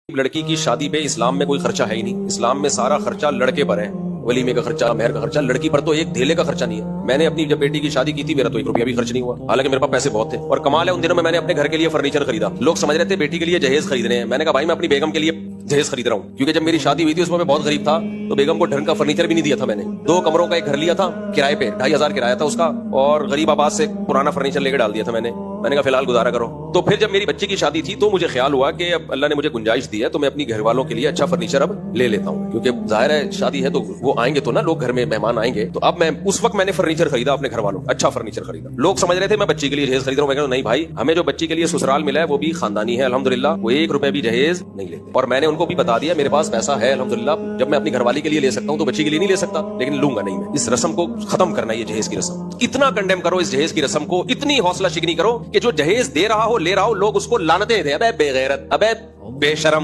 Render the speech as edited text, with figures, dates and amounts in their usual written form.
लड़की की शादी पे इस्लाम में कोई खर्चा है ही नहीं। इस्लाम में सारा खर्चा लड़के पर है। वलीमे का खर्चा, मेहर का खर्चा, लड़की पर तो एक धेले का खर्चा नहीं है। मैंने अपनी जब बेटी की शादी की थी, मेरा तो 1 रुपया भी खर्च नहीं हुआ, हालांकि मेरे पास पैसे बहुत थे। और कमाल है, उन दिनों में मैंने अपने घर के लिए फर्नीचर खरीदा। लोग समझ रहे थे बेटी के लिए जहेज खरीदने हैं। मैंने कहा भाई मैं अपनी बेगम के लिए जहेज खरीद रहा हूँ, क्योंकि जब मेरी शादी हुई थी उसमें मैं बहुत गरीब था, तो बेगम को ढंग का फर्नीचर भी नहीं दिया था। मैंने 2 कमरों का एक घर लिया था किराए पे, 2500 किराया था उसका, और गरीब आबाद से पुराना फर्नीचर लेकर डाल दिया था मैंने कहा फिलहाल गुजारा करो। तो फिर जब मेरी बच्ची की शादी थी तो मुझे ख्याल हुआ कि अब अल्लाह ने मुझे गुंजाइश दी है, तो मैं अपनी घर वालों के लिए अच्छा फर्नीचर अब ले लेता हूँ, क्योंकि जाहिर है शादी है तो वो आएंगे तो ना, लोग घर में मेहमान आएंगे। तो अब मैं उस वक्त मैंने फर्नीचर खरीदा अपने घर वालों, अच्छा फर्नीचर खरीदा। लोग समझ रहे थे मैं बच्ची के लिए जहेज खरीद रहा हूँ। मैं कहता नहीं भाई, हमें जो बच्ची के लिए ससुराल मिला है वो भी खानदानी है अल्हम्दुलिल्लाह, वो 1 रुपए भी जहेज नहीं लेते। और मैंने उनको भी बता दिया मेरे पास पैसा है अल्हम्दुलिल्लाह, जब मैं अपनी घरवाली के लिए ले सकता हूँ तो बच्ची के लिए नहीं ले सकता, लेकिन लूंगा नहीं मैं। इस रस्म को खत्म करना, ये जहेज की रस्म इतना कंडेम करो, इस जहेज की रस्म को इतनी हौसला शिकनी करो कि जो जहेज दे रहा हो ले रहा हो, लोग उसको लानते थे, अबे बेगैरत, अबे बेशरम।